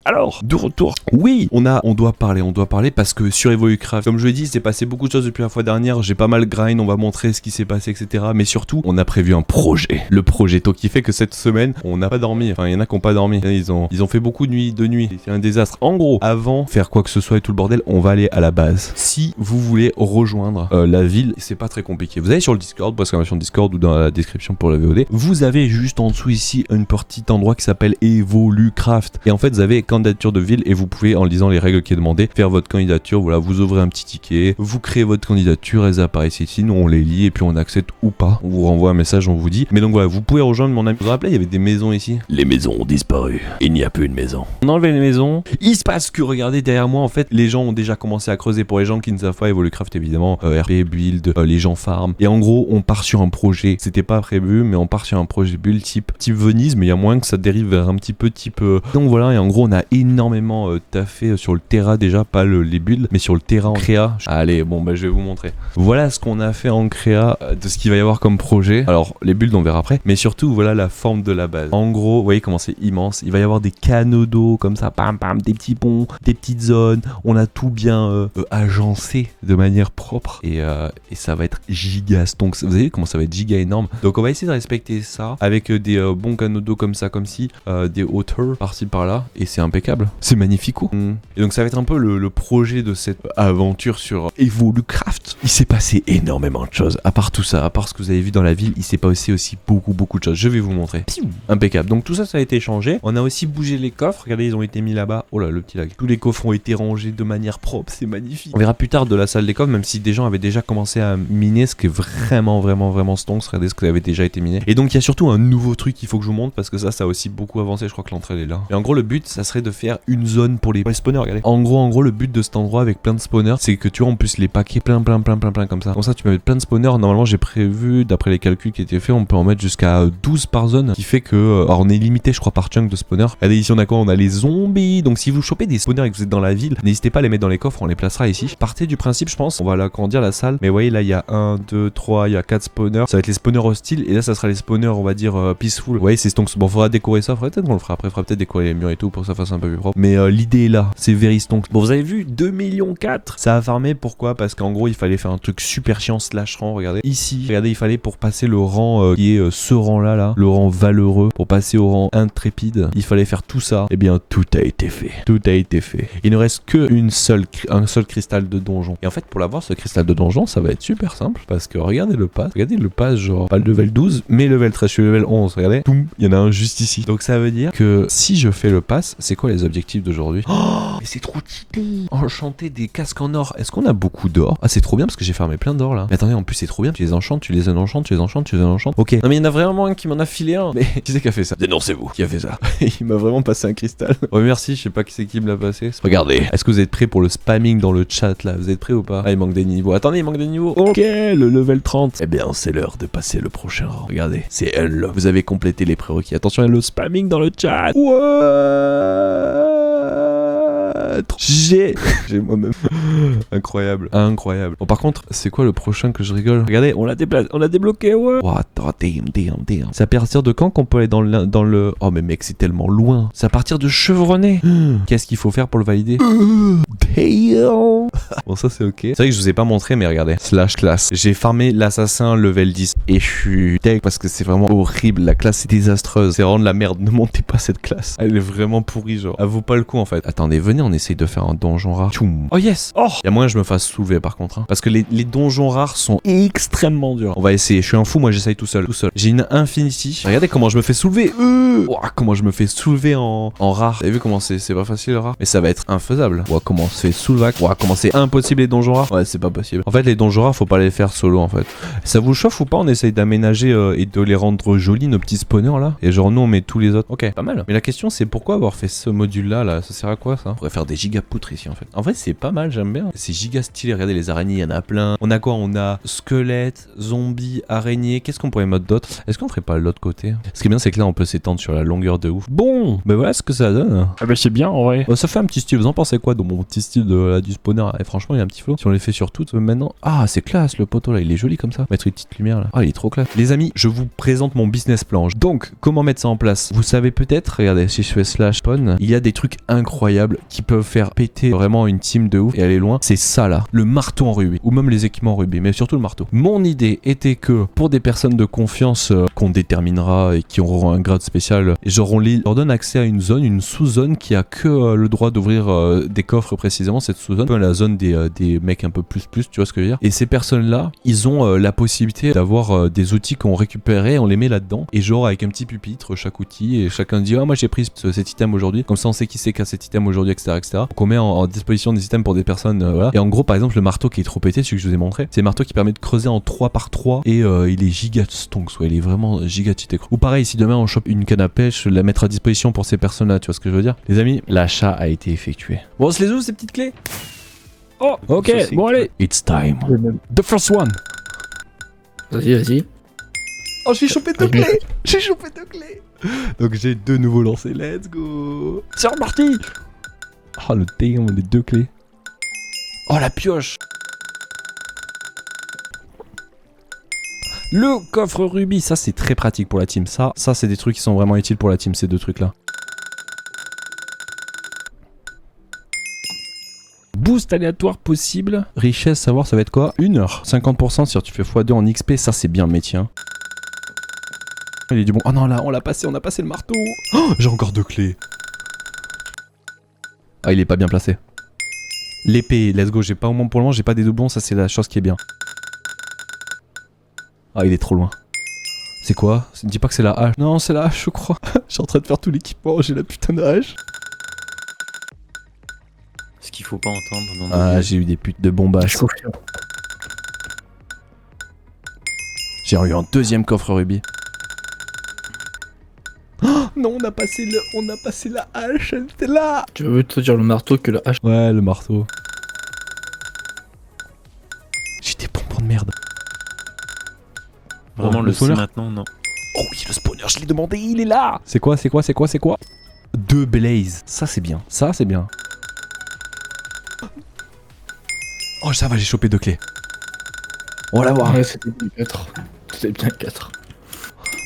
Alors, de retour. Oui, on doit parler parce que sur Evolucraft, comme je l'ai dit, s'est passé beaucoup de choses depuis la fois dernière. J'ai pas mal grind, on va montrer ce qui s'est passé, etc. Mais surtout, on a prévu un projet. Le projet qui fait que cette semaine, on n'a pas dormi. Enfin, il y en a qui n'ont pas dormi. Ils ont fait beaucoup de nuit. C'est un désastre. En gros, avant de faire quoi que ce soit et tout le bordel, on va aller à la base. Si vous voulez rejoindre la ville, c'est pas très compliqué. Vous allez sur le Discord, exclamation Discord ou dans la description pour la VOD. Vous avez juste en dessous ici un petit endroit qui s'appelle Evolucraft. Et en fait, vous avez candidature de ville et vous pouvez, en lisant les règles qui est demandé, faire votre candidature. Voilà, vous ouvrez un petit ticket, vous créez votre candidature, elles apparaissent ici, nous on les lit et puis on accepte ou pas. On vous renvoie un message, on vous dit. Mais donc voilà, vous pouvez rejoindre mon ami. Vous vous rappelez, il y avait des maisons ici. Les maisons ont disparu. Il n'y a plus de maison. On a enlevé les maisons. Il se passe que, regardez derrière moi, en fait, les gens ont déjà commencé à creuser. Pour les gens qui ne savent pas, Evolucraft évidemment, RP, build, les gens farm. Et en gros, on part sur un projet. C'était pas prévu, mais on part sur un projet build type Venise, mais il y a moins que ça dérive vers un petit peu type. Donc voilà, et en gros, on a énormément taffé sur le Terra déjà, pas les builds, mais sur le Terra en créa. Allez, bon, bah je vais vous montrer. Voilà ce qu'on a fait en créa de ce qu'il va y avoir comme projet. Alors, les builds, on verra après, mais surtout, voilà la forme de la base. En gros, vous voyez comment c'est immense. Il va y avoir des canaux d'eau comme ça, pam, pam, des petits ponts, des petites zones. On a tout bien agencé de manière propre et ça va être gigas. Donc, vous avez vu comment ça va être giga énorme. Donc, on va essayer de respecter ça avec des bons canaux d'eau comme ça, comme si, des hauteurs par-ci par-là, et c'est impeccable. C'est magnifique. Et donc ça va être un peu le projet de cette aventure sur Evolucraft. Il s'est passé énormément de choses. À part tout ça, à part ce que vous avez vu dans la ville, il s'est passé aussi beaucoup de choses. Je vais vous montrer. Impeccable. Donc tout ça, ça a été changé. On a aussi bougé les coffres. Regardez, ils ont été mis là-bas. Oh là, le petit lag. Tous les coffres ont été rangés de manière propre. C'est magnifique. On verra plus tard de la salle des coffres, même si des gens avaient déjà commencé à miner, ce qui est vraiment stonks. Regardez ce qui avait déjà été miné. Et donc il y a surtout un nouveau truc qu'il faut que je vous montre parce que ça a aussi beaucoup avancé. Je crois que l'entrée est là. Et en gros, le but, ça serait de faire une zone pour les spawners. Regardez. En gros, le but de cet endroit avec plein de spawners, c'est que tu vois, on puisse les paquer plein comme ça. Comme ça, tu peux mettre plein de spawners. Normalement, j'ai prévu, d'après les calculs qui étaient faits, on peut en mettre jusqu'à 12 par zone, qui fait que, alors on est limité, je crois, par chunk de spawners. Regardez, ici, on a quoi? On a les zombies. Donc, si vous chopez des spawners et que vous êtes dans la ville, n'hésitez pas à les mettre dans les coffres, on les placera ici. Partez du principe, je pense, on va l'agrandir la salle. Mais vous voyez, là, il y a 1, 2, 3, il y a 4 spawners. Ça va être les spawners hostiles. Et là, ça sera les spawners, on va dire, peaceful. Vous voyez, c'est donc, bon, faudra décorer ça. Peut-être qu'on le fera après. Faudra peut-être décorer les murs et tout pour que ça fasse un peu plus propre. Mais l'idée est là. C'est very stonks. Bon, vous avez vu, 2,4 millions. Ça a farmé, pourquoi? Parce qu'en gros, il fallait faire un truc super chiant slash rang. Regardez, ici, regardez, il fallait pour passer le rang qui est ce rang-là, le rang valeureux, pour passer au rang intrépide, il fallait faire tout ça. Eh bien, tout a été fait. Tout a été fait. Il ne reste qu'un seul cristal de donjon. Et en fait, pour l'avoir, ce cristal de donjon, ça va être super simple. Parce que regardez le pass. Regardez le pass, genre, pas le level 12, mais level 13. Je suis level 11. Regardez, boum, il y en a un juste ici. Donc, ça veut dire que si je fais le pass, c'est quoi les objectifs d'aujourd'hui? Oh, mais c'est trop cheaté. Enchanter des casques en or. Est-ce qu'on a beaucoup d'or? Ah, c'est trop bien parce que j'ai farmé plein d'or là. Mais attendez, en plus, c'est trop bien. Tu les enchantes, tu les enchantes, tu les enchantes, tu les enchantes. Ok. Non, mais il y en a vraiment un qui m'en a filé un. Mais qui c'est qui a fait ça? Dénoncez-vous. Qui a fait ça? Il m'a vraiment passé un cristal. Oh, merci, je sais pas qui c'est qui me l'a passé. Regardez. Est-ce que vous êtes prêts pour le spamming dans le chat là? Vous êtes prêts ou pas? Ah, il manque des niveaux. Attendez, il manque des niveaux. Ok, le level 30. Eh bien, c'est l'heure de passer le prochain rang. Regardez, c'est elle. Vous avez complété les prérequis. Attention, il y a le spamming dans le chat. Ouais. J'ai moi-même. Incroyable. Bon, par contre, c'est quoi le prochain que je rigole? Regardez, on l'a débloqué, ouais. What? Oh, damn. C'est à partir de quand qu'on peut aller dans le... Oh, mais mec, c'est tellement loin. C'est à partir de Chevronnet. Qu'est-ce qu'il faut faire pour le valider? Damn. Bon, ça, c'est ok. C'est vrai que je vous ai pas montré, mais regardez. Slash classe. J'ai farmé l'assassin level 10. Et je suis tech parce que c'est vraiment horrible. La classe est désastreuse. C'est vraiment de la merde. Ne montez pas cette classe. Elle est vraiment pourrie, genre. Elle vaut pas le coup, en fait. Attendez, venez, on essaye de faire un donjon rare. Tchoum. Oh yes. Oh. Il y a moyen que je me fasse soulever par contre. Hein. Parce que les donjons rares sont extrêmement durs. On va essayer. Je suis un fou, moi j'essaye tout seul. J'ai une infinity. Regardez comment je me fais soulever. Comment je me fais soulever en rare. Vous avez vu comment c'est pas facile le rare? Mais ça va être infaisable. Comment on se fait soulever. Comment c'est impossible les donjons rares. Ouais, c'est pas possible. En fait, les donjons rares, faut pas les faire solo en fait. Ça vous chauffe ou pas? On essaye d'aménager et de les rendre jolis, nos petits spawners là. Et genre nous on met tous les autres. Ok, pas mal. Mais la question c'est pourquoi avoir fait ce module là, ça sert à quoi ça? On pourrait faire des giga poutres ici en fait. En vrai c'est pas mal, j'aime bien. C'est giga stylé, regardez les araignées, il y en a plein. On a quoi? On a squelette, zombie, araignée. Qu'est-ce qu'on pourrait mettre d'autre? Est-ce qu'on ferait pas l'autre côté? Ce qui est bien c'est que là on peut s'étendre sur la longueur de ouf. Bon, ben voilà ce que ça donne. Ah bah c'est bien en vrai. Ça fait un petit style, vous en pensez quoi dans mon petit style du spawner? Et franchement il y a un petit flow. Si on les fait sur toutes maintenant. Ah c'est classe le poteau là, il est joli comme ça. Mettre une petite lumière là. Ah il est trop classe. Les amis, je vous présente mon business plan. Donc comment mettre ça en place? Vous savez peut-être, regardez, si je fais slash spawn, il y a des trucs incroyables qui peuvent faire péter vraiment une team de ouf et aller loin. C'est ça là, le marteau en rubis, ou même les équipements en rubis, mais surtout le marteau. Mon idée était que pour des personnes de confiance qu'on déterminera et qui auront un grade spécial, leur donne accès à une zone, une sous-zone qui a que le droit d'ouvrir des coffres précisément, cette sous-zone, un peu la zone des mecs un peu plus, tu vois ce que je veux dire. Et ces personnes-là, ils ont la possibilité d'avoir des outils qu'on récupère, on les met là-dedans, et genre avec un petit pupitre, chaque outil, et chacun dit, ah moi j'ai pris cet item aujourd'hui, comme ça on sait qui c'est qui a cet item aujourd'hui, etc. Donc on met en disposition des items pour des personnes, voilà. Et en gros, par exemple, le marteau qui est trop pété, celui que je vous ai montré, c'est un marteau qui permet de creuser en 3 par 3 et il est giga stonks, ouais, il est vraiment giga cheaté. Ou pareil, si demain on chope une canne à pêche, la mettre à disposition pour ces personnes-là, tu vois ce que je veux dire. Les amis, l'achat a été effectué. Bon, on se les ouvre ces petites clés. Oh, ok, bon allez. It's time. The first one. Vas-y. Oh, j'ai chopé 2 clés. J'ai chopé 2 clés. Donc j'ai 2 nouveaux lancers, let's go. C'est reparti. Oh le damn, les 2 clés. Oh la pioche. Le coffre rubis, ça c'est très pratique pour la team. Ça c'est des trucs qui sont vraiment utiles pour la team, ces 2 trucs là. Boost aléatoire possible. Richesse, savoir ça va être quoi? 1 heure. 50% si tu fais x2 en XP, ça c'est bien le métier. Hein. Il est du bon. Oh non là, on a passé le marteau. Oh, j'ai encore 2 clés. Ah il est pas bien placé. L'épée, let's go, j'ai pas au moins pour le moment, j'ai pas des doublons, ça c'est la chose qui est bien. Ah il est trop loin. C'est quoi? Dis pas que c'est la hache. Non c'est la hache je crois. Je suis en train de faire tout l'équipement, j'ai la putain de hache. Ce qu'il faut pas entendre. Non, Ah j'ai eu des putes de bombages. J'ai eu un 2e coffre rubis. Oh, non on a passé la hache, elle était là. Tu veux te dire le marteau que la hache? Ouais le marteau. J'ai des bonbons de merde. Vraiment Oh, le spawner maintenant non. Oh oui le spawner je l'ai demandé, il est là. C'est quoi? 2 blaze, ça c'est bien, Oh ça va, j'ai chopé 2 clés. On va la voir. Ouais, c'était bien 4. C'était bien 4.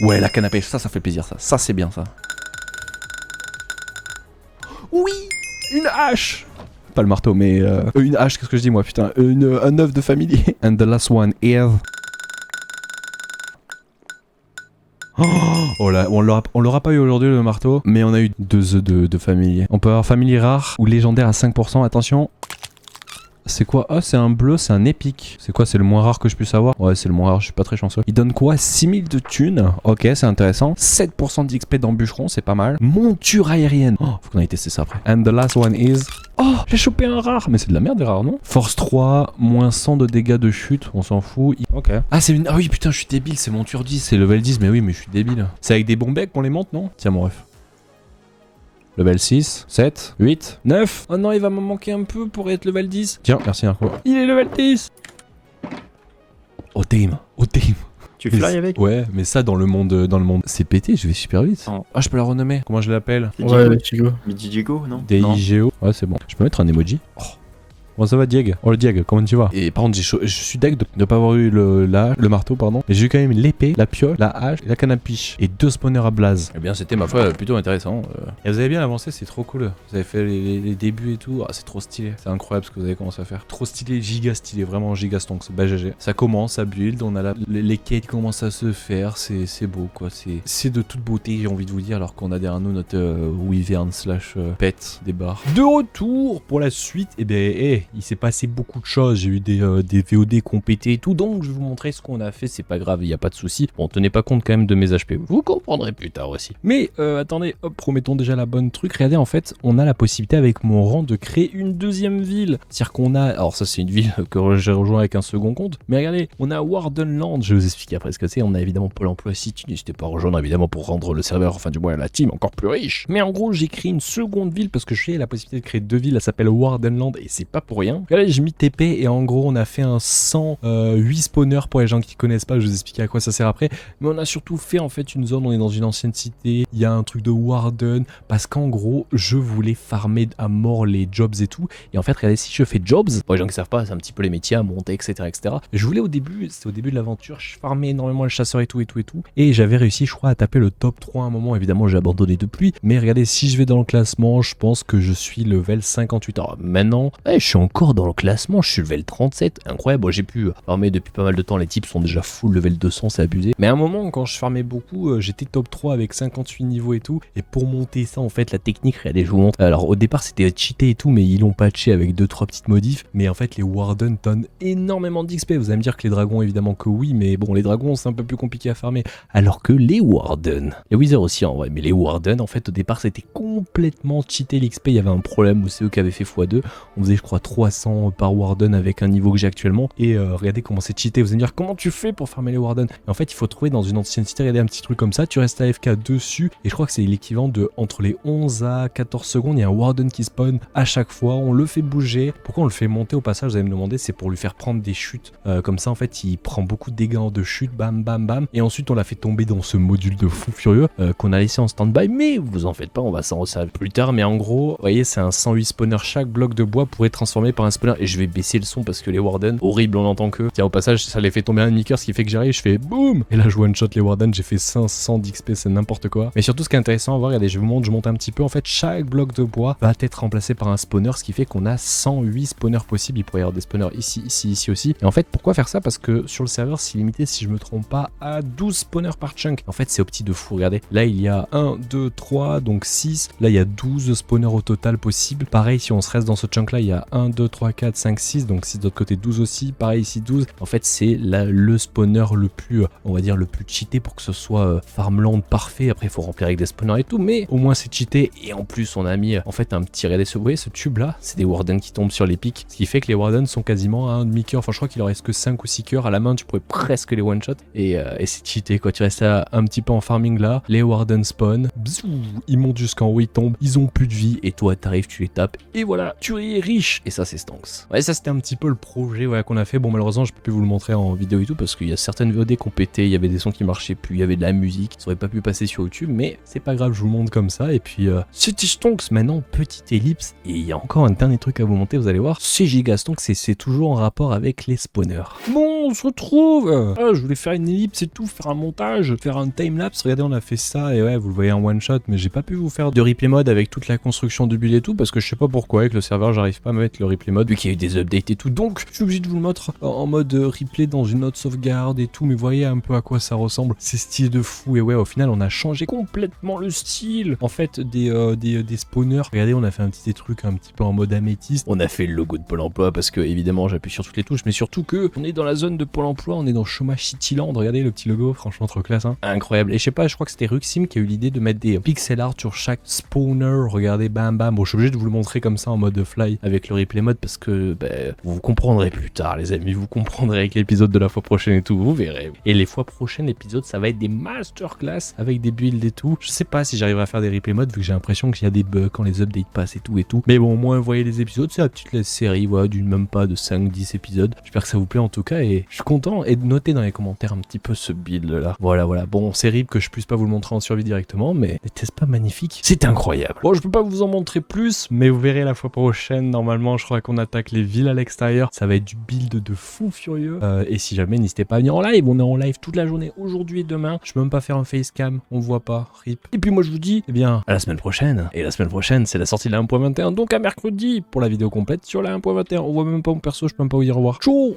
Ouais la canne à pêche, ça fait plaisir ça c'est bien ça. Oui, une hache. Pas le marteau mais une hache, qu'est-ce que je dis moi putain, un œuf de familier. And the last one is... Oh là, on l'aura pas eu aujourd'hui le marteau, mais on a eu 2 œufs de familier. On peut avoir familier rare ou légendaire à 5%, attention. C'est quoi? Ah, c'est un bleu, c'est un épique. C'est quoi? C'est le moins rare que je puisse avoir? Ouais, c'est le moins rare, je suis pas très chanceux. Il donne quoi? 6000 de thunes. Ok, c'est intéressant. 7% d'XP dans bûcheron, c'est pas mal. Monture aérienne. Oh, faut qu'on aille tester ça après. And the last one is... Oh, j'ai chopé un rare. Mais c'est de la merde des rares, non? Force 3, moins 100 de dégâts de chute, on s'en fout. Ok. Ah, c'est une... Ah oui, putain, je suis débile, c'est monture 10, c'est level 10. Mais oui, mais je suis débile. C'est avec des bons becs qu'on les monte, non? Tiens, mon ref. Level 6, 7, 8, 9. Oh non, il va m'en manquer un peu pour être level 10. Tiens, merci Arco. Il est level 10. Oh team. Tu fly avec? Ouais, mais ça dans le monde c'est pété, je vais super vite. Oh. Ah, je peux la renommer. Comment je l'appelle? Ouais, Diego. Midi Diego, non? DIGO. Ouais, c'est bon. Je peux mettre un emoji. Oh. Comment ça va, Dieg? Oh, le Dieg, comment tu vas? Et par contre, je suis deg de ne pas avoir eu le marteau, pardon. Mais j'ai eu quand même l'épée, la pioche, la hache et la canne à pêche. Et 2 spawners à blaze. Eh bien, c'était ma foi plutôt intéressant. Et vous avez bien avancé, c'est trop cool. Vous avez fait les débuts et tout. Ah, c'est trop stylé. C'est incroyable ce que vous avez commencé à faire. Trop stylé, giga stylé, vraiment giga stonks. Bah, GG. Ça commence à build, on a les quêtes commencent à se faire. C'est beau, quoi. C'est de toute beauté, j'ai envie de vous dire, alors qu'on a derrière nous notre Wyvern / pet des barres. De retour pour la suite. Et ben, il s'est passé beaucoup de choses. J'ai eu des VOD qui ont pété et tout, donc je vais vous montrer ce qu'on a fait. C'est pas grave, il n'y a pas de souci. Bon, tenez pas compte quand même de mes HP. Vous comprendrez plus tard aussi. Mais attendez, hop, remettons déjà la bonne truc. Regardez, en fait, on a la possibilité avec mon rang de créer une deuxième ville. C'est-à-dire qu'on a, alors ça c'est une ville que j'ai rejoint avec un second compte, mais regardez, on a Wardenland. Je vais vous expliquer après ce que c'est. On a évidemment Pôle emploi City. N'hésitez pas à rejoindre évidemment pour rendre le serveur, enfin du moins la team encore plus riche. Mais en gros, j'ai créé une seconde ville parce que j'ai la possibilité de créer deux villes. Elle s'appelle Wardenland et c'est pas pour rien. Regardez, j'ai mis TP et en gros, on a fait un 108 spawners pour les gens qui connaissent pas. Je vais vous expliquer à quoi ça sert après. Mais on a surtout fait en fait une zone. On est dans une ancienne cité. Il y a un truc de Warden parce qu'en gros, je voulais farmer à mort les jobs et tout. Et en fait, regardez, si je fais jobs, pour les gens qui savent pas, c'est un petit peu les métiers à monter, etc., etc. Je voulais au début, c'était au début de l'aventure, je farmais énormément les chasseurs et tout. Et j'avais réussi, je crois, à taper le top 3 à un moment. Évidemment, j'ai abandonné depuis. Mais regardez, si je vais dans le classement, je pense que je suis level 58. Alors maintenant, je suis encore dans le classement, je suis level 37. Incroyable, bon, j'ai pu farmer depuis pas mal de temps. Les types sont déjà full level 200, c'est abusé. Mais à un moment, quand je farmais beaucoup, j'étais top 3 avec 58 niveaux et tout. Et pour monter ça, en fait, la technique, regardez, je vous montre. Alors au départ, c'était cheaté et tout, mais ils l'ont patché avec 2-3 petites modifs. Mais en fait, les Warden donnent énormément d'XP. Vous allez me dire que les dragons, évidemment que oui, mais bon, les dragons, c'est un peu plus compliqué à farmer. Alors que les Warden, les Wizards aussi en vrai, mais les Warden, en fait, au départ, c'était complètement cheaté l'XP. Il y avait un problème où c'est eux qui avaient fait x2. On faisait, je crois, 300 par Warden avec un niveau que j'ai actuellement. Et regardez comment c'est cheaté. Vous allez me dire, comment tu fais pour farmer les Warden? Et en fait, il faut trouver dans une ancienne cité, regardez un petit truc comme ça. Tu restes AFK dessus. Et je crois que c'est l'équivalent de entre les 11 à 14 secondes. Il y a un Warden qui spawn à chaque fois. On le fait bouger. Pourquoi on le fait monter au passage? Vous allez me demander, c'est pour lui faire prendre des chutes. Comme ça, en fait, il prend beaucoup de dégâts de chute. Bam, bam, bam. Et ensuite, on l'a fait tomber dans ce module de fou furieux qu'on a laissé en stand-by. Mais vous en faites pas, on va s'en resservir plus tard. Mais en gros, vous voyez, c'est un 108 spawner. Chaque bloc de bois pourrait être transformé par un spawner. Et je vais baisser le son parce que les Warden, horrible, on entend que. Tiens, au passage, ça les fait tomber un emicker, ce qui fait que j'arrive, je fais boum. Et là, je one shot les Warden, j'ai fait 500 d'XP, c'est n'importe quoi. Mais surtout, ce qui est intéressant à voir, regardez, je monte un petit peu. En fait, chaque bloc de bois va être remplacé par un spawner, ce qui fait qu'on a 108 spawners possibles. Il pourrait y avoir des spawners ici, ici, ici aussi. Et en fait, pourquoi faire ça? Parce que sur le serveur, c'est limité, si je me trompe pas, à 12 spawners par chunk. En fait, c'est au petit de fou, regardez. Là, il y a 1, 2, 3, donc 6. Là, il y a 12 spawners au total possible. Pareil, si on se reste dans ce chunk là, il y a 1, 2, 3, 4, 5, 6. Donc 6 de l'autre côté, 12 aussi. Pareil, ici 12. En fait, c'est le spawner le plus, on va dire, le plus cheaté pour que ce soit farmland parfait. Après, il faut remplir avec des spawners et tout. Mais au moins, c'est cheaté. Et en plus, on a mis, en fait, un petit, regardez, vous voyez, ce tube là, c'est des Warden qui tombent sur les pics. Ce qui fait que les Warden sont quasiment à un demi-cœur. Enfin, je crois qu'il en reste que 5 ou 6 cœurs. À la main, tu pourrais presque les one-shot. Et c'est cheaté, quoi. Tu restes un petit peu en farming là. Les Warden spawn. Bzou, ils montent jusqu'en haut, ils tombent. Ils ont plus de vie. Et toi, t'arrives, tu les tapes. Et voilà, tu es riche. Et ça, c'est Stanks. Ouais, ça, c'était un petit peu le projet qu'on a fait. Bon, malheureusement, je peux plus vous le montrer en vidéo et tout parce qu'il y a certaines VOD qui ont pété. Il y avait des sons qui marchaient plus. Il y avait de la musique. Ça aurait pas pu passer sur YouTube. Mais c'est pas grave, je vous le montre comme ça. Et puis, c'était Stonks. Maintenant, petite ellipse. Et il y a encore un dernier truc à vous monter. Vous allez voir. C'est giga Stonks. C'est toujours en rapport avec les spawners. Bon, on se retrouve. Ah, je voulais faire une ellipse et tout. Faire un montage. Faire un timelapse. Regardez, on a fait ça. Et ouais, vous le voyez en one shot. Mais j'ai pas pu vous faire de replay mode avec toute la construction du build et tout. Parce que je sais pas pourquoi. Avec le serveur, j'arrive pas à mettre le replay mode. Vu qu'il y a eu des updates et tout. Donc, je suis obligé de vous le mettre en mode replay dans une autre sauvegarde et tout. Mais voyez un peu à quoi ça ressemble. C'est stylé de fou. Et ouais, au final, on a changé complètement le style. En fait, des spawners. Regardez, on a fait un petit truc un petit peu en mode améthyste. On a fait le logo de Pôle emploi parce que, évidemment, j'appuie sur toutes les touches. Mais surtout que, on est dans la zone de Pôle emploi. On est dans Chômage Cityland. Regardez le petit logo. Franchement, trop classe. Hein. Incroyable. Et je sais pas, je crois que c'était Ruxim qui a eu l'idée de mettre des pixel art sur chaque spawner. Regardez, bam bam. Bon, je suis obligé de vous le montrer comme ça en mode fly avec le replay mode parce que vous comprendrez plus tard, les amis. Vous comprendrez avec l'épisode de la fois prochaine et tout. Vous verrez. Et les fois prochaines épisodes, ça va être des masterclass avec des builds et tout. Je sais pas si j'arriverai à faire des replay modes vu que j'ai l'impression qu'il y a des bugs quand les updates passent et tout et tout. Mais bon, au moins, vous voyez les épisodes. C'est la petite série, voilà, d'une même pas de 5-10 épisodes. J'espère que ça vous plaît en tout cas et je suis content. Et de noter dans les commentaires un petit peu ce build là. Voilà. Bon, c'est rip que je puisse pas vous le montrer en survie directement, mais n'était-ce pas magnifique? C'est incroyable. Bon, je peux pas vous en montrer plus, mais vous verrez la fois prochaine. Normalement, je crois qu'on attaque les villes à l'extérieur. Ça va être du build de fou furieux. Et si jamais, n'hésitez pas à venir en live. On est en live toute la journée, aujourd'hui et demain. Je peux même pas faire un facecam, on voit pas, rip. Et puis moi, je vous dis, eh bien, à la semaine prochaine. Et la semaine prochaine, c'est la sortie de la 1.21, donc à mercredi pour la vidéo complète sur la 1.21. On voit même pas mon perso, je peux même pas vous dire au revoir. Ciao.